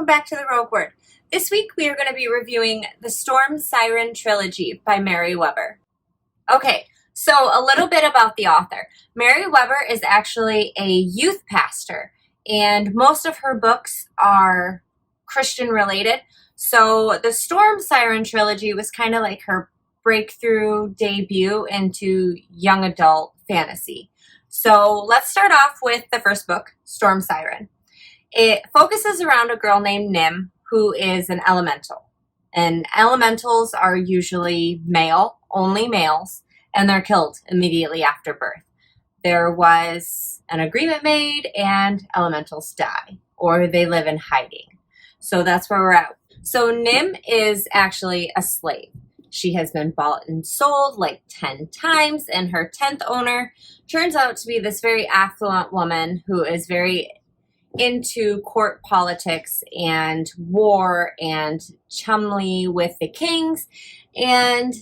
back to the Rogue Word. This week we are going to be reviewing the Siren Trilogy by Mary Weber. Okay, so a little bit about the author. Mary Weber is actually a youth pastor, and most of her books are Christian related. So the Siren Trilogy was kind of like her breakthrough debut into young adult fantasy. So let's start off with the first book, Siren. It focuses around a girl named Nim, who is an elemental. And elementals are usually male, only males, and they're killed immediately after birth. There was an agreement made and elementals die, or they live in hiding. So that's where we're at. So Nim is actually a slave. She has been bought and sold like 10 times, and her 10th owner turns out to be this very affluent woman who is very into court politics and war and chumly with the kings, and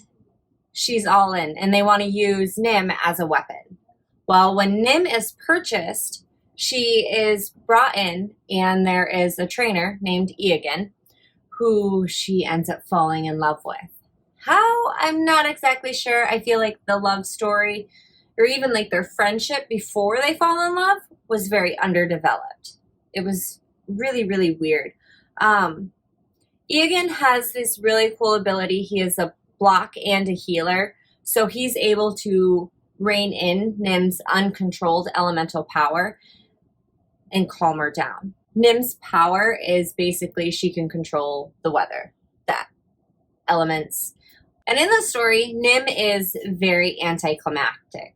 she's all in, and they want to use Nim as a weapon. Well, when Nim is purchased, she is brought in, and there is a trainer named Egan who she ends up falling in love with. How? I'm not exactly sure. I feel like the love story, or even like their friendship before they fall in love, was very underdeveloped. It was really, really weird. Egan has this really cool ability. He is a block and a healer, so he's able to rein in Nim's uncontrolled elemental power and calm her down. Nim's power is basically she can control the weather, that elements. And in the story, Nim is very anticlimactic.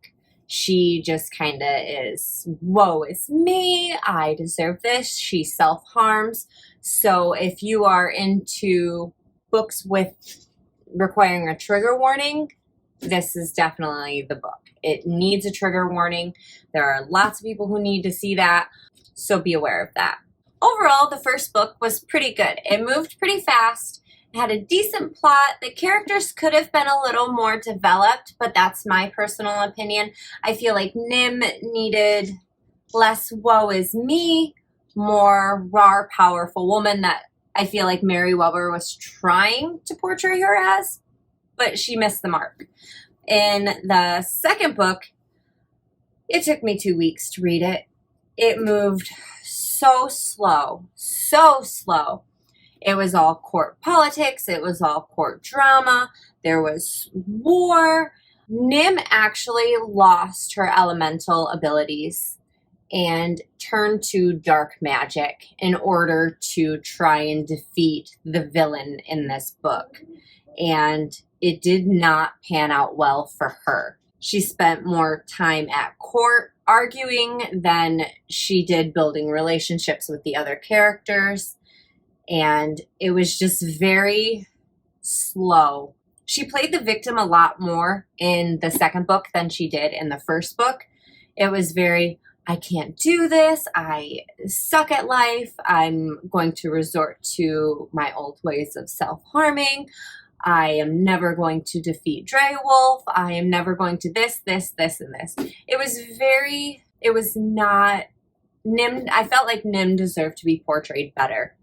She just kind of is, woe is me, I deserve this. She self-harms. So if you are into books with requiring a trigger warning, this is definitely the book. It needs a trigger warning. There are lots of people who need to see that, so be aware of that. Overall, the first book was pretty good. It moved pretty fast. It had a decent plot. The characters could have been a little more developed, but that's my personal opinion. I feel like Nim needed less woe is me, more raw, powerful woman that I feel like Mary Weber was trying to portray her as, but she missed the mark. In the second book, it took me 2 weeks to read it. It moved so slow, so slow. It was all court politics. It was all court drama. There was war. Nim actually lost her elemental abilities and turned to dark magic in order to try and defeat the villain in this book. And it did not pan out well for her. She spent more time at court arguing than she did building relationships with the other characters. And it was just very slow. She played the victim a lot more in the second book than she did in the first book. It was very, I can't do this. I suck at life. I'm going to resort to my old ways of self-harming. I am never going to defeat Dreywolf. I am never going to this, and this. It was not, Nim, I felt like Nim deserved to be portrayed better.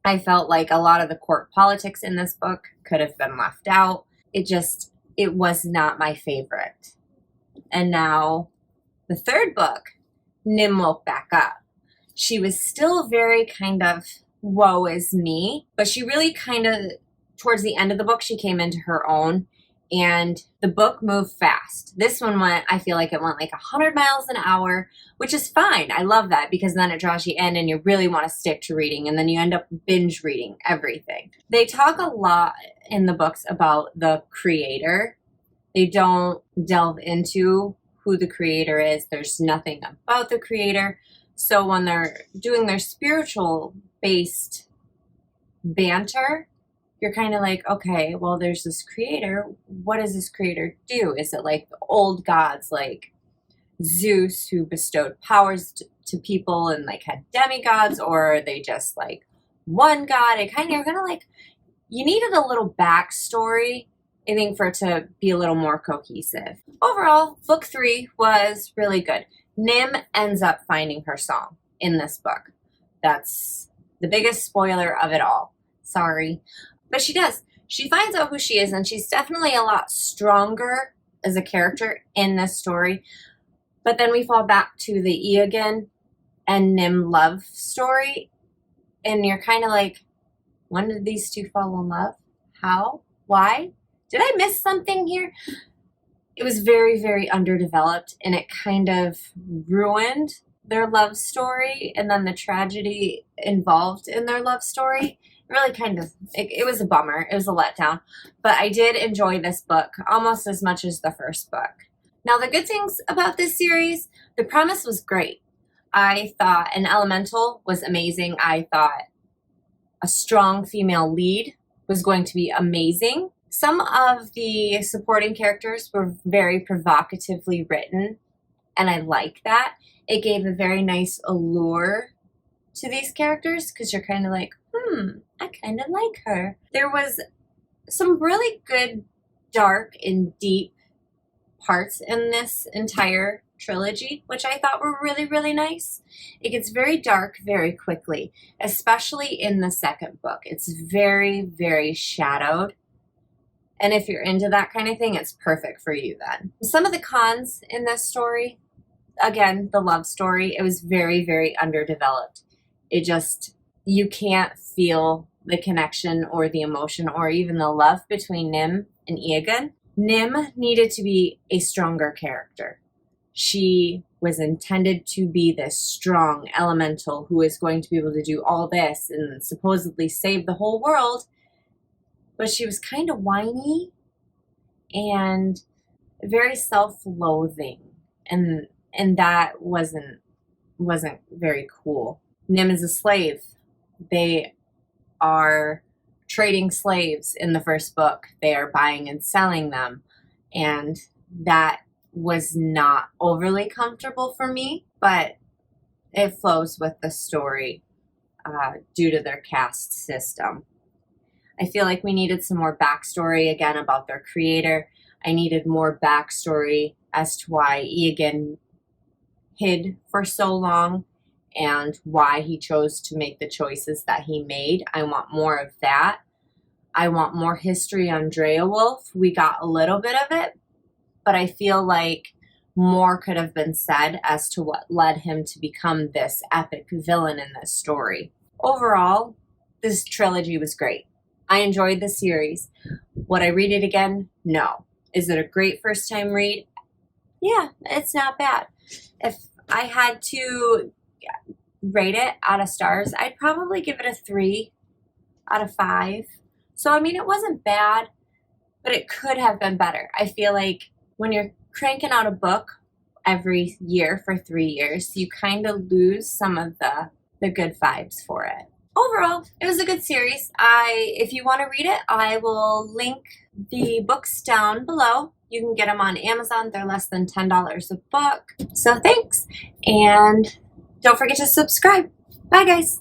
I felt like a lot of the court politics in this book could have been left out. It was not my favorite. And now the third book, Nim woke back up. She was still very kind of woe is me, but she really kind of, towards the end of the book, she came into her own, and the book moved fast. This one I feel like it went like 100 miles an hour, which is fine. I love that because then it draws you in and you really want to stick to reading, and then you end up binge reading everything. They talk a lot in the books about the creator. They don't delve into who the creator is. There's nothing about the creator. So when they're doing their spiritual based banter, you're kind of like, okay, well, there's this creator. What does this creator do? Is it like the old gods, like Zeus, who bestowed powers to people and like had demigods, or are they just like one god? You're kind of like, you needed a little backstory, I think, for it to be a little more cohesive. Overall, book 3 was really good. Nim ends up finding her song in this book. That's The biggest spoiler of it all. Sorry. But she does. She finds out who she is, and she's definitely a lot stronger as a character in this story. But then we fall back to the Eogan and Nim love story, and you're kind of like, when did these two fall in love? How? Why? Did I miss something here? It was very, very underdeveloped, and it kind of ruined their love story, and then the tragedy involved in their love story. Really kind of, it was a bummer. It was a letdown. But I did enjoy this book almost as much as the first book. Now, the good things about this series, the premise was great. I thought an elemental was amazing. I thought a strong female lead was going to be amazing. Some of the supporting characters were very provocatively written, and I like that. It gave a very nice allure to these characters because you're kind of like, I kind of like her. There was some really good, dark, and deep parts in this entire trilogy, which I thought were really, really nice. It gets very dark very quickly, especially in the second book. It's very, very shadowed. And if you're into that kind of thing, it's perfect for you then. Some of the cons in this story, again, the love story, it was very, very underdeveloped. It just, you can't feel the connection or the emotion or even the love between Nim and Eogan. Nim needed to be a stronger character. She was intended to be this strong elemental who is going to be able to do all this and supposedly save the whole world. But she was kind of whiny and very self-loathing, and that wasn't very cool. Nim is a slave. They are trading slaves in the first book. They are buying and selling them, and that was not overly comfortable for me, but it flows with the story due to their caste system. I feel like we needed some more backstory again about their creator. I needed more backstory as to why Eogan hid for so long and why he chose to make the choices that he made. I want more of that. I want more history on Dreawolf. We got a little bit of it, but I feel like more could have been said as to what led him to become this epic villain in this story. Overall, this trilogy was great. I enjoyed the series. Would I read it again? No. Is it a great first time read? Yeah, it's not bad. If I had to rate it out of stars, I'd probably give it a 3 out of 5. So, I mean, it wasn't bad, but it could have been better. I feel like when you're cranking out a book every year for 3 years, you kind of lose some of the good vibes for it. Overall, it was a good series. If you want to read it, I will link the books down below. You can get them on Amazon. They're less than $10 a book. So thanks, and don't forget to subscribe. Bye, guys.